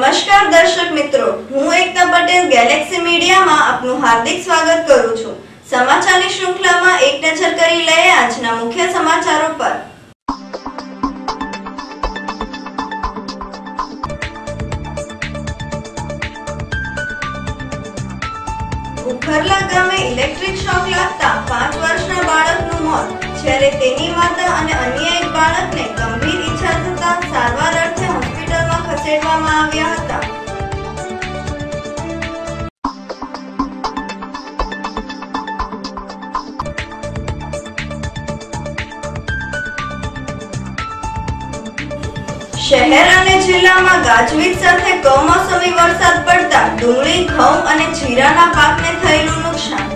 નમસ્કાર દર્શક મિત્રો, હું એકતા પટેલ ગેલેક્સી મીડિયામાં આપનું હાર્દિક સ્વાગત કરું છું। સમાચારની શૃંખલામાં એક નજર કરી લઈએ આજના મુખ્ય સમાચારો પર। ઉખરલા ગામે ઇલેક્ટ્રિક શોક લાગતા 5 વર્ષના બાળકનું મોત, જ્યારે તેની માતા અને અન્ય એક બાળકને ગંભીર ઈજા થતા સારવાર અર્થે હોસ્પિટલમાં ખસેડવામાં આવ્યા હતા। શહેર અને જિલ્લામાં ગાજવીજ સાથે કમોસમી વરસાદ પડતા ડુંગળી, ઘઉં અને જીરાના પાકને થયેલું નુકસાન।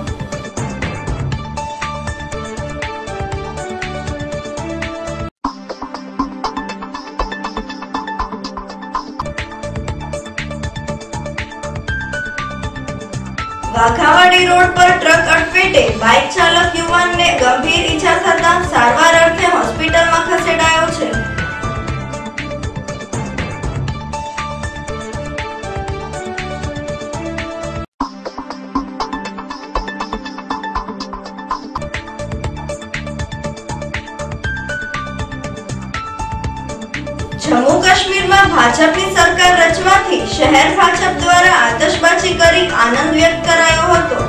વાઘાવાડી રોડ પર ટ્રક અડફેટે બાઇક ચાલક યુવાનને ગંભીર ઈજા થતા સારવાર અર્થે હોસ્પિટલમાં ખસેડાયો છે। જમ્મુ કાશ્મીરમાં ભાજપની સરકાર રચવાથી શહેર ભાજપ દ્વારા આતશબાજી કરી આનંદ વ્યક્ત કરાયો હતો।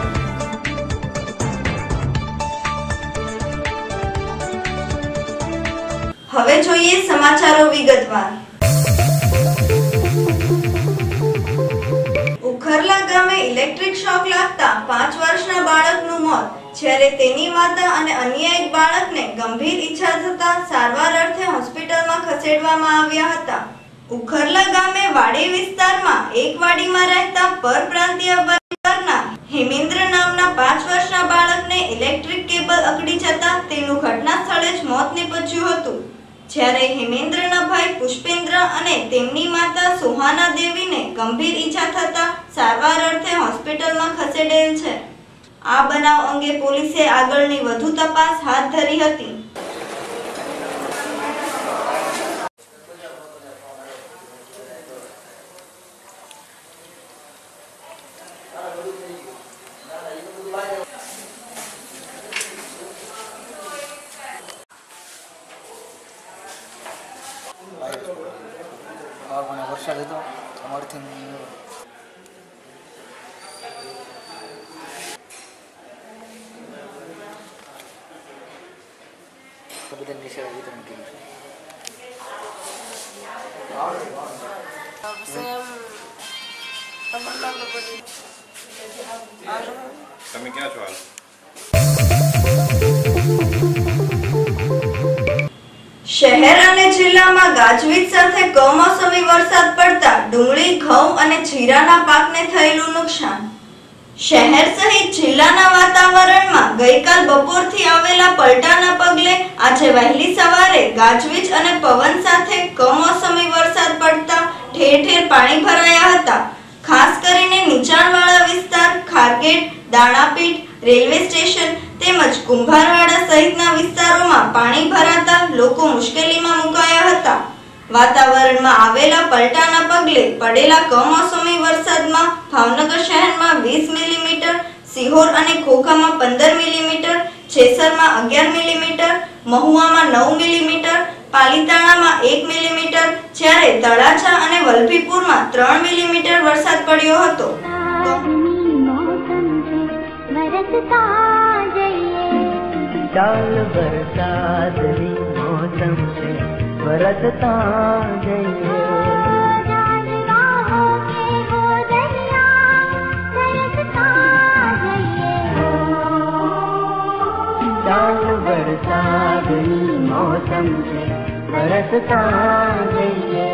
હવે જોઈએ સમાચારો વિગતવાર। ઉખરલા ગામે ઇલેક્ટ્રિક શોક લાગતા 5 વર્ષના બાળકનું મોત, જ્યારે તેની માતા અને અન્ય એક બાળકને ગંભીર ઈજા થતા સારવાર અર્થે હોસ્પિટલમાં ખસેડવામાં આવ્યા હતા। ઉખરલા ગામે વાડી વિસ્તારમાં એક વાડીમાં રહેતા પરપ્રાંતીય પરિવારના હેમેન્દ્ર નામના 5 વર્ષના બાળકને ઇલેક્ટ્રિક કેબલ અકડી જતા તેનું ઘટના સ્થળે જ મોત નીપજ્યું હતું, જ્યારે હેમેન્દ્રના ભાઈ પુષ્પેન્દ્ર અને તેમની માતા સુહાના દેવીને ગંભીર ઈજા થતા સારવાર અર્થે હોસ્પિટલમાં ખસેડેલ છે। આ બનાવ અંગે પોલીસે આગળની વધુ તપાસ હાથ ધરી હતી। વરસાદ હતો અમારથી બધા નિશાળ વિતરણ કર્યું છે। તમે ક્યાં છો હાલ? શહેર અને જિલ્લામાં ગાજવીજ સાથે કમોસમી વરસાદ પડતા ડુંગળી, ઘઉં અને જીરાના પાકને થયેલું નુકસાન। શહેર સહિત જિલ્લાના વાતાવરણમાં ગઈકાલ બપોરથી આવેલા પલટાના પગલે આજે વહેલી સવારે ગાજવીજ અને પવન સાથે કમોસમી વરસાદ પડતા ઠેર ઠેર પાણી ભરાયા હતા। ખાસ કરીને નીચાણવાળા વિસ્તાર, ખારગેટ, દાણાપીઠ, રેલવે સ્ટેશન તેમજ કુંભારવાડા સહિતના વિસ્તારોમાં પાણી ભરાતા લોકો મુશ્કેલીમાં મુકાયા હતા। વાતાવરણમાં આવેલા પલટાના પગલે પડેલા કમોસમી વરસાદમાં ભાવનગર શહેરમાં 20 મિલીમીટર, સિહોર અને ખોખામાં 15 મિલીમીટર, છેસરમાં 11 મિલીમીટર, મહુવામાં 9 મિલીમીટર, પાલીતાણામાં 1 મિલીમીટર, જ્યારે તળાજા અને વલભીપુરમાં 3 મિલીમીટર વરસાદ પડ્યો હતો। ચાલ વરસાદની મોસમ છે, વરસતા જઈએ। ચાલ વરસાદની મોસમ છે, વરસતા જઈએ।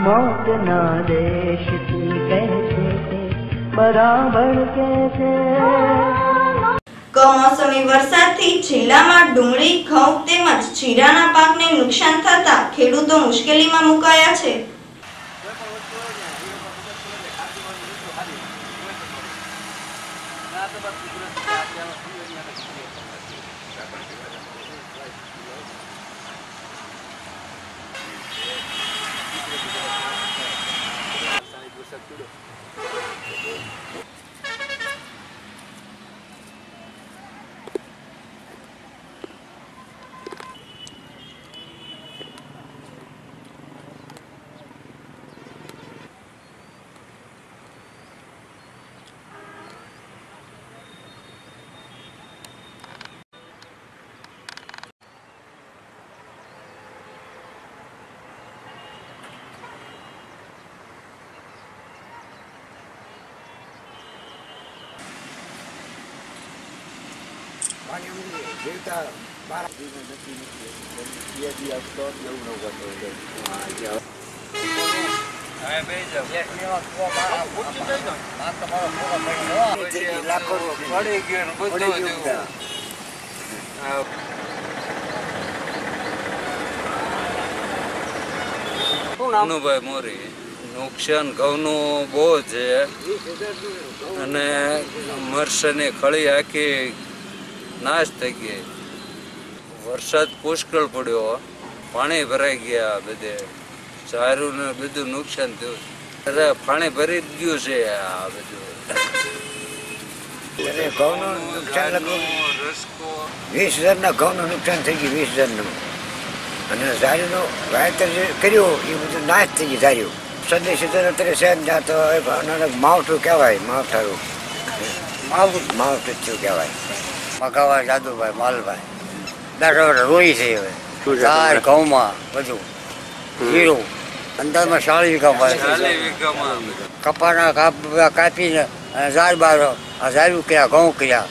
मौत ना देश की कहते थे, बराबर कहते। કમોસમી વરસાદથી જિલ્લામાં ડુંગળી, ઘઉં તેમજ જીરાના પાકને નુકસાન થતા ખેડૂતો મુશ્કેલીમાં મુકાયા છે. ભાઈ મોરી નુકસાન ઘઉંનું બહુ છે અને મરચાની ખળી આખી નાશ થઈ ગઈ. વરસાદ પુષ્કળ પડ્યો, પાણી ભરાઈ ગયા, બધે ચારું ને બધું નુકસાન થયું. અરે પાણી ભરી જ ગયું છે આ બધું. ઘઉંનું નુકસાન લગભગ 20,000 ઘઉંનું નુકસાન થઈ ગયું, 20,000 અને ઝારીનું વાવેતર જે કર્યું એ બધું નાશ થઈ ગયું. ઝાર્યું સંદેશ અત્યારે શહેર જાતો માવઠું કહેવાય, માવઠારું માવઠું થયું કહેવાય. મકાવા જાદુભાઈ માલભાઈ 10 રોઈ છે હવે ચાર ઘઉંમાં બધું જીરું અંદાજમાં 40 વીઘામાં કપાના કાપીને ઝાડ બાર ઝાડું કર્યા, ઘઉં કર્યા.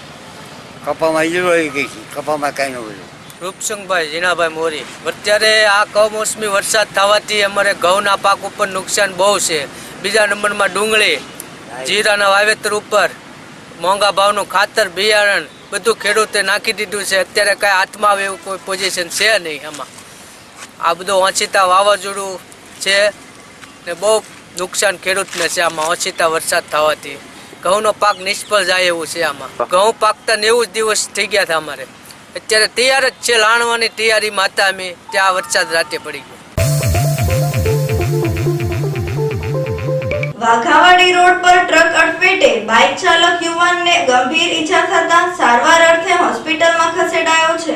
કપામાં ઈયળો આવી ગઈ છે, કપામાં કાંઈ ન બધું. રૂપસંગભાઈ જીનાભાઈ મોરી. અત્યારે આ કમોસમી વરસાદ થવાથી અમારે ઘઉંના પાક ઉપર નુકસાન બહુ છે. બીજા નંબરમાં ડુંગળી, જીરાના વાવેતર ઉપર મોંઘા ભાવનું ખાતર, બિયારણ બધું ખેડૂતે નાખી દીધું છે. અત્યારે કાંઈ હાથમાં આવે એવું કોઈ પોઝિશન છે નહીં. આમાં આ બધું ઓછીતા વાવાઝોડું છે ને બહુ નુકસાન ખેડૂતને છે. આમાં ઓછીતા વરસાદ થવાથી ઘઉંનો પાક નિષ્ફળ જાય એવું છે. આમાં ઘઉં પાકતા 90 દિવસ થઈ ગયા હતા અમારે. અત્યારે તૈયાર જ છે, લાણવાની તૈયારીમાં હતા અમે, ત્યાં વરસાદ રાતે પડી ગયો. વાઘાવાડી રોડ પર ટ્રક અડફેટે બાઇક ચાલક યુવાનને ગંભીર ઈજા થતા સારવાર અર્થે હોસ્પિટલમાં ખસેડાયો છે.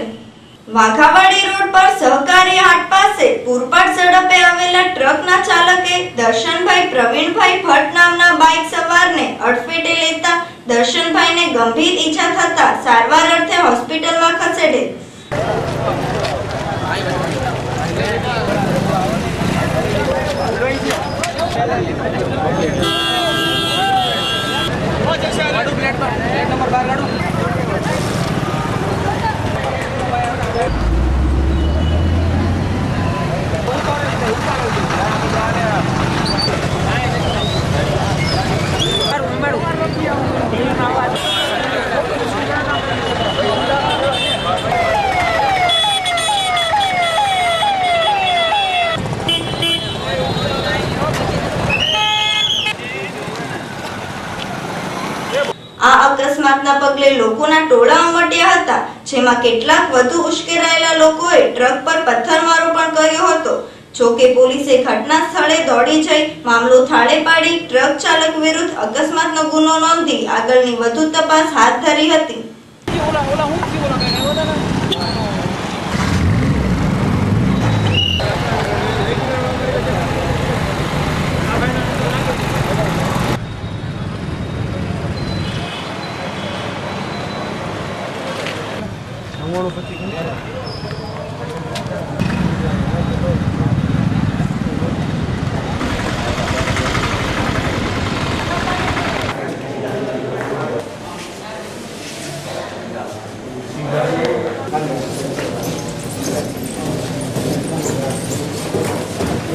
વાઘાવાડી રોડ પર સહકારી હાટ પાસે પૂરપાટ ઝડપે આવેલા ટ્રકના ચાલકે દર્શનભાઈ પ્રવીણભાઈ ભટ્ટ નામના બાઇક સવારને અડફેટે લેતા દર્શનભાઈને ગંભીર ઈજા થતા સારવાર અર્થે હોસ્પિટલમાં ખસેડેલ. આ અકસ્માતના પગલે લોકોના ટોળા ઉમટ્યા હતા, જેમાં કેટલાક વધુ ઉશ્કેરાયેલા લોકોએ ટ્રક પર પથ્થરમારો પણ કર્યો હતો. જોકે પોલીસે ઘટના સ્થળે દોડી જઈ મામલો થાળે પાડી ટ્રક ચાલક વિરુદ્ધ અકસ્માતનો ગુનો નોંધી આગળની વધુ તપાસ હાથ ધરી હતી.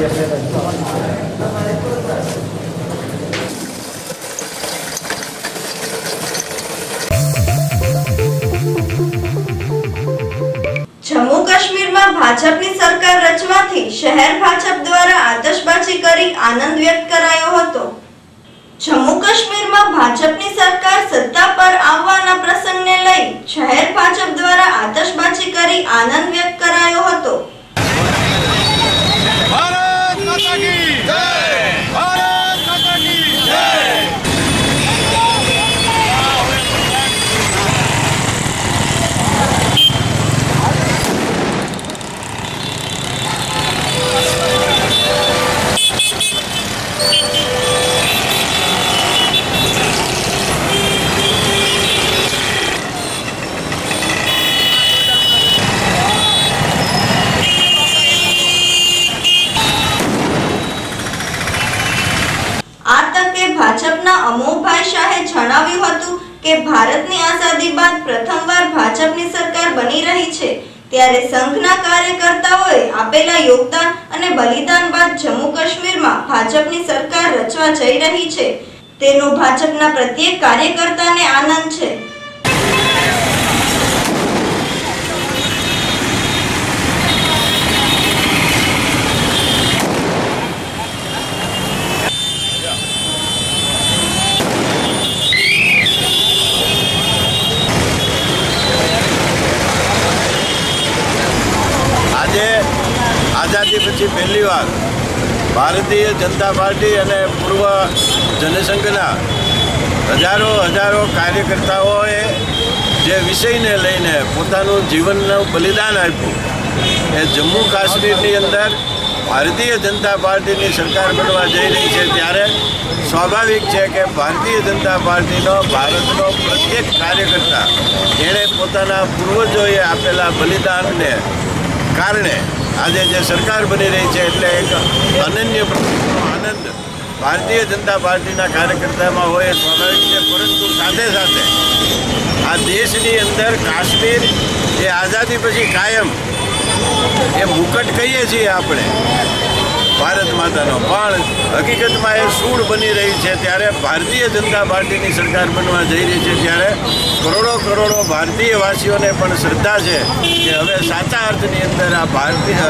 જમ્મુ કાશ્મીરમાં ભાજપની સરકાર રચવાથી શહેર ભાજપ દ્વારા આતશબાજી કરી આનંદ વ્યક્ત કરાયો હતો। જમ્મુ કાશ્મીરમાં ભાજપની સરકાર સત્તા પર આવવાના પ્રસંગને લઈ શહેર ભાજપ દ્વારા આતશબાજી કરી આનંદ વ્યક્ત કરાયો હતો। ભારત માતા કી જય, ભારત માતા કી જય। આ તકે ભાજપના અમોભાઈ શાહે જણાવ્યું હતું કે ભારતની આઝાદી બાદ પ્રથમવાર ભાજપની સરકાર બની રહી છે, ત્યારે સંઘના કાર્યકર્તાઓએ આપેલા યોગદાન અને બલિદાન બાદ જમ્મુ કાશ્મીરમાં ભાજપની સરકાર રચવા જઈ રહી છે, તેનો ભાજપના પ્રત્યેક કાર્યકર્તાને આનંદ છે। આઝાદી પછી પહેલીવાર ભારતીય જનતા પાર્ટી અને પૂર્વ જનસંઘના હજારો કાર્યકર્તાઓએ જે વિષયને લઈને પોતાનું જીવનનું બલિદાન આપ્યું, એ જમ્મુ કાશ્મીરની અંદર ભારતીય જનતા પાર્ટીની સરકાર બનવા જઈ રહી છે, ત્યારે સ્વાભાવિક છે કે ભારતીય જનતા પાર્ટીનો ભારતનો પ્રત્યેક કાર્યકર્તા એણે પોતાના પૂર્વજોએ આપેલા બલિદાનને કારણે આજે જે સરકાર બની રહી છે, એટલે એક અનન્ય આનંદ ભારતીય જનતા પાર્ટીના કાર્યકર્તામાં હોય સ્વાભાવિક છે। પરંતુ સાથે સાથે આ દેશની અંદર કાશ્મીર એ આઝાદી પછી કાયમ એ મુકટ કહીએ છીએ આપણે ભારત માતાનો, પણ હકીકતમાં એ સૂળ બની રહી છે। ત્યારે ભારતીય જનતા પાર્ટીની સરકાર બનવા જઈ રહી છે, ત્યારે કરોડો ભારતીય વાસીઓને પણ શ્રદ્ધા છે કે હવે સાચા અર્થની અંદર આ ભારતીય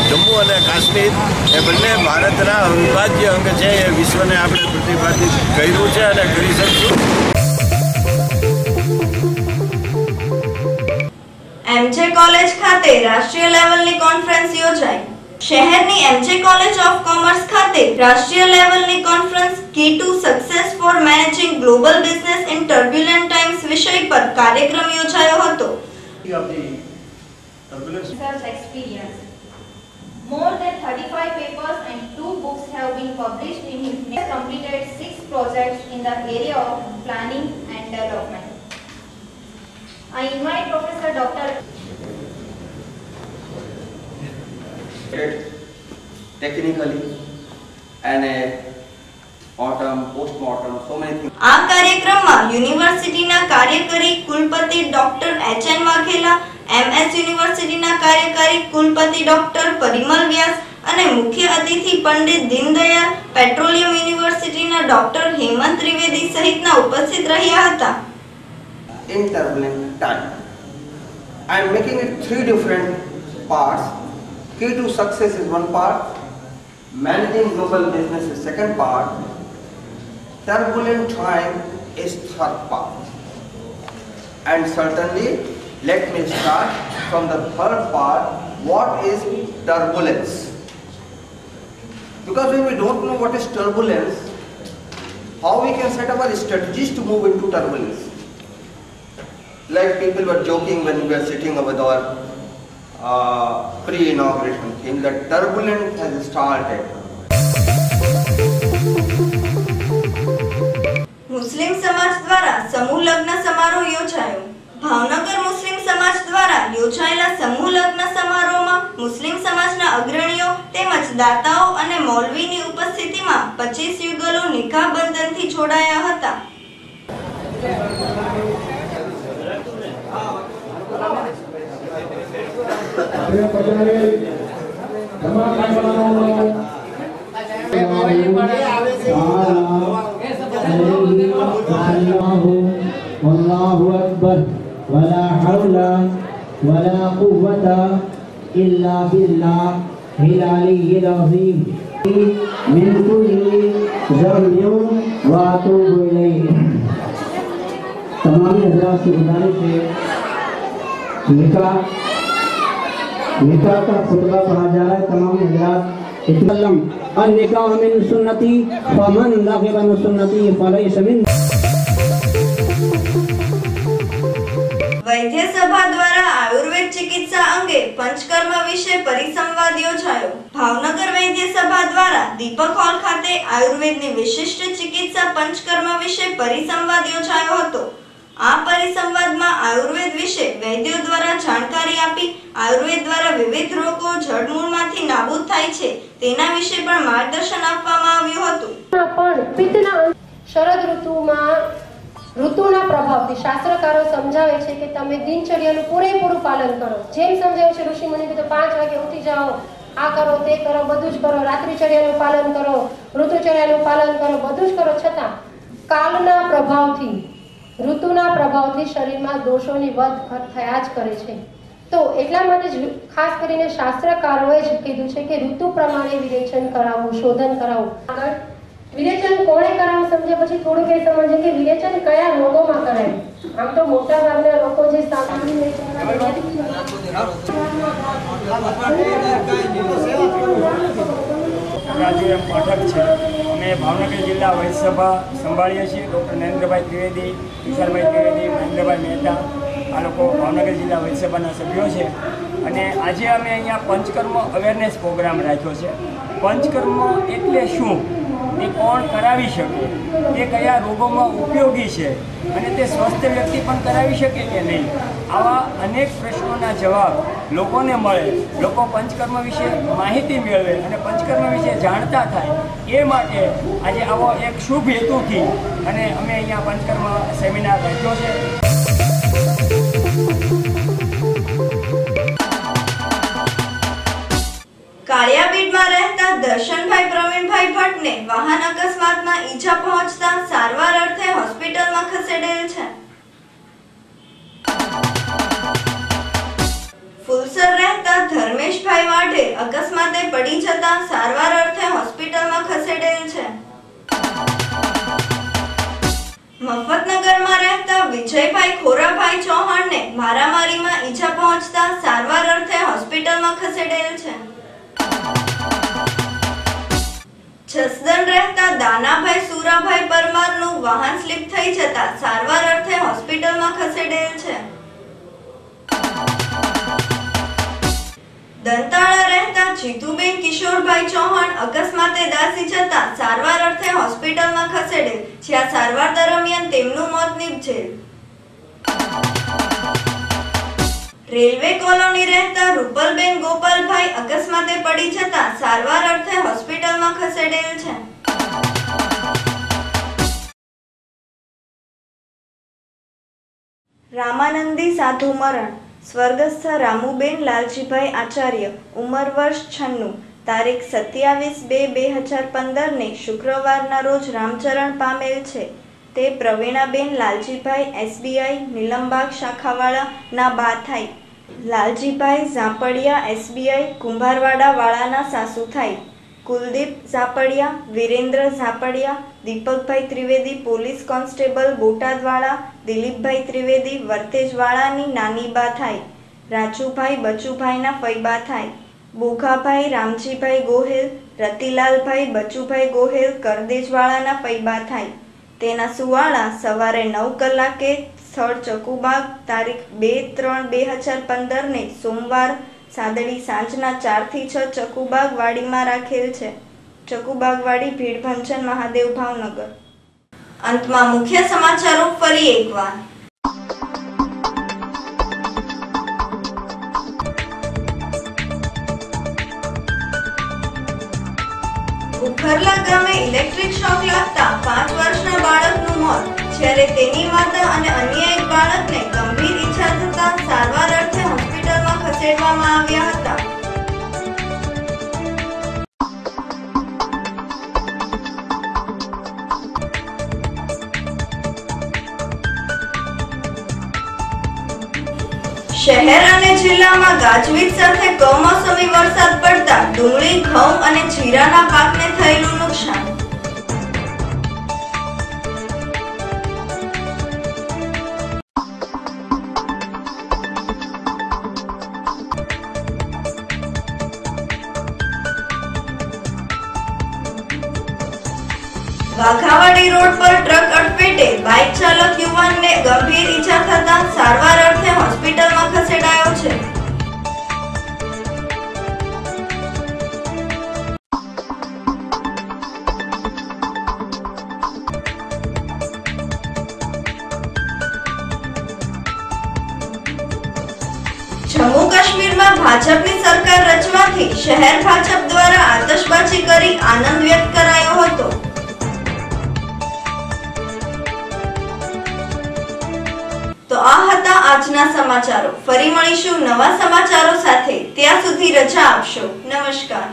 જમ્મુ અને કાશ્મીર એ બંને ભારતના અવિભાજ્ય અંગ છે, એ વિશ્વને આપણે પ્રતિપાદિત કર્યું છે અને કરી શકશું। એમજે કોલેજ ખાતે રાષ્ટ્રીય લેવલની કોન્ફરન્સ યોજાઈ। શહેરની એમજે કોલેજ ઓફ કોમર્સ ખાતે રાષ્ટ્રીય લેવલની conference key to success for managing global business in turbulent times વિષય પર કાર્યક્રમ યોજાયો હતો। Research experience. More than 35 papers and 2 books have been published in his name. He has completed 6 projects in the area of planning and development. I invite Professor Dr. Technically and autumn, post-mortem, so many things. આ કાર્યક્રમમાં યુનિવર્સિટીના કાર્યકારી કુલપતિ doctor એચ.એન. Vaghela, MS યુનિવર્સિટીના કાર્યકારી કુલપતિ doctor Parimal વ્યાસ અને મુખ્ય અતિથિ પંડિત દીનદયાળ પેટ્રોલિયમ યુનિવર્સિટીના ડોક્ટર હેમંત ત્રિવેદી સહિતના ઉપસ્થિત રહ્યા હતા। In turbulent time, I am making it 3 different parts. Key to success is one part, managing global business is second part, turbulent time is third part. And certainly, let me start from the third part. What is turbulence? Because when we don't know what is turbulence, how we can set up our strategies to move into turbulence? Like people were joking when we were sitting over our pre-inauguration thing, that turbulence has started. મુસ્લિમ સમાજ દ્વારા સમૂહ લગ્ન સમારોહ યોજાયો। ભાવનગર મુસ્લિમ સમાજ દ્વારા યોજાયેલા સમૂહ લગ્ન સમારોહમાં મુસ્લિમ સમાજના અગ્રણીઓ તેમજ દાતાઓ અને મૌલવીની ઉપસ્થિતિમાં 25 યુગલો નિકાહ બંધનથી જોડાયા હતા। જમા इल्ला बिल्लाहिल अलिय्यिल अज़ीम मिन कुल्लि ज़म्बिन व अतूबु इलैहि। तमाम हज़रात से गुजारिश है निकाह का खुतबा पढ़ा जा रहा है। तमाम हज़रात निकाह मिन सुन्नती फमन रग़िबा अन सुन्नती फलैस मिन्नी। વૈદ્ય સભા દ્વારા આયુર્વેદ ચિકિત્સા અંગે પંચકર્મ વિશે પરિસંવાદ યોજાયો। ભાવનગર વૈદ્ય સભા દ્વારા દીપક હોલ ખાતે આયુર્વેદની વિશિષ્ટ ચિકિત્સા પંચકર્મ વિશે પરિસંવાદ યોજાયો હતો। આ પરિસંવાદમાં આયુર્વેદ વિશે વૈદ્યો દ્વારા જાણકારી આપી આયુર્વેદ દ્વારા વિવિધ રોગો જડમૂળમાંથી નાબૂદ થાય છે તેના વિશે પણ માર્ગદર્શન આપવામાં આવ્યું હતું। શરદ ઋતુમાં ઋતુના પ્રભાવથી શાસ્ત્રકારો સમજાવે છે કે તમે દિનચર્યાનું પૂરેપૂરું પાલન કરો। જેમ સમજાવે છે ઋષિ મુનિ તો 5 વાગે ઉઠી જાઓ, આ કરો તે કરો બધું જ કરો, રાત્રિચર્યાનું પાલન કરો, ઋતુચર્યાનું પાલન કરો, બધું જ કરો, છતાં કાલના પ્રભાવથી ઋતુના પ્રભાવથી શરીરમાં દોષોની વધ ઘટ થયા જ કરે છે। તો એટલા માટે જ ખાસ કરીને શાસ્ત્રકારોએ જ કીધું છે કે ઋતુ પ્રમાણે વિરેચન કરાવવું, શોધન કરાવવું। આગળ વિરેચન કોણે કરાવવું સમજ્યા પછી થોડુંક એ સમજીએ કે વિરેચન કયા રોગોમાં કરાય। આમ તો મોટા ભાગના લોકો જે સામાન્ય રાજુ એમ પાઠક છે। અમે ભાવનગર જિલ્લા વૈદ્ય સભા સંભાળીએ છીએ। ડૉક્ટર નરેન્દ્રભાઈ ત્રિવેદી, વિશાલભાઈ ત્રિવેદી, મહેન્દ્રભાઈ મહેતા આ લોકો ભાવનગર જિલ્લા વૈદ્ય સભાના સભ્યો છે। અને આજે અમે અહીંયા પંચકર્મ અવેરનેસ પ્રોગ્રામ રાખ્યો છે। પંચકર્મ એટલે શું, એ કોણ કરાવી શકે, તે કયા રોગોમાં ઉપયોગી છે અને તે સ્વસ્થ વ્યક્તિ પણ કરાવી શકે કે નહીં, આવા અનેક પ્રશ્નોના જવાબ લોકોને મળે, લોકો પંચકર્મ વિશે માહિતી મેળવે અને પંચકર્મ વિશે જાણતા થાય, એ માટે આજે આવો એક શુભ હેતુથી અને અમે અહીંયા પંચકર્મ સેમિનાર રાખ્યો છે। કાળિયાબીડમાં રહેતા દર્શનભાઈ પ્રવીણભાઈ ભટ્ટને વાહન અકસ્માતમાં ઈજા પહોંચતા સારવાર અર્થે હોસ્પિટલમાં ખસેડેલ છે। ફુલસર રહેતા ધર્મેશભાઈ વાઢેર અકસ્માતે પડી જતા સારવાર અર્થે હોસ્પિટલમાં ખસેડેલ છે। મફતનગરમાં રહેતા વિજયભાઈ ખોરાભાઈ ચૌહાણને મારામારીમાં ઈજા પહોંચતા સારવાર અર્થે હોસ્પિટલમાં ખસેડેલ છે। જસદણ રહેતા દાનાભાઈ સુરાભાઈ પરમારનું વાહન સ્લીપ થઈ જતા સારવાર અર્થે હોસ્પિટલમાં ખસેડેલ છે। દંતાળા રહેતા જીતુબેન કિશોરભાઈ ચૌહાણ અકસ્માતે દાઝી જતા સારવાર અર્થે હોસ્પિટલમાં ખસેડેલ, જ્યાં સારવાર દરમિયાન તેમનું મોત નીપજેલ। રેલવે કોલોની રહેતા રૂપલબેન ગોપાલભાઈ અકસ્માતે પડી જતા સારવાર અર્થે હોસ્પિટલમાં ખસેડેલ છે। રામાનંદી સાધુ મરણ। સ્વર્ગસ્થ રામુબેન લાલજીભાઈ આચાર્ય, ઉંમર વર્ષ 96, તારીખ 27/2/2015 ને શુક્રવારના રોજ રામચરણ પામેલ છે। તે પ્રવીણાબેન લાલજીભાઈ SBI નીલમબાગ શાખાવાળા ના બા થાય। લાલજીભાઈ ઝાપડિયા SBI કુંભારવાડા વાળાના સાસુ થાય। કુલદીપ ઝાપડિયા, વીરેન્દ્ર ઝાપડિયા, દીપકભાઈ ત્રિવેદી પોલીસ કોન્સ્ટેબલ બોટાદવાળા, દિલીપભાઈ ત્રિવેદી વર્તેજવાળાની નાની બા થાય। રાજુભાઈ બચુભાઈના ફઈબા થાય। બોઘાભાઈ રામજીભાઈ ગોહેલ, રતિલાલભાઈ બચુભાઈ ગોહેલ કરદેજવાળાના ફઈબા થાય। તેના સુવાળા સવારે 9 કલાકે સ્થળ ચકુબાગ, તારીખ 2/3/2015 ને સોમવાર સાદડી સાંજના 4 થી 6 ચકુબાગ વાડીમાં રાખેલ છે। ચકુબાગ વાડી, ભીડભંજન મહાદેવ, ભાવનગર। અંતમાં મુખ્ય સમાચારો ફરી એકવાર। ઉખરલા ગામે ઇલેક્ટ્રિક શોક લાગતા 5 વર્ષના બાળકનું મોત, જ્યારે તેની માતા અને અન્ય એક બાળકને ગંભીર ઈજા થતા સારવાર અર્થે હોસ્પિટલમાં ખસેડવામાં આવ્યા હતા। શહેર અને જિલ્લામાં ગાજવીજ સાથે કમોસમી વરસાદ પડતા ડુંગળી, ઘઉં અને જીરાના પાકને થયેલું નુકસાન. વાઘાવાડી રોડ પર ટ્રક અડફેટે બાઇક ચાલક યુવાનને ગંભીર ઈજા થતા સારવાર અર્થે હોસ્પિટલમાં ખસેડાયો છે. જમ્મુ કાશ્મીરમાં ભાજપની સરકાર રચવાથી શહેર ભાજપ દ્વારા આતશબાજી કરી આનંદ વ્યક્ત કરાયો હતો. તો આ હતા આજના સમાચારો. ફરી મળીશું નવા સમાચારો સાથે. ત્યાં સુધી રજા આપશો. નમસ્કાર.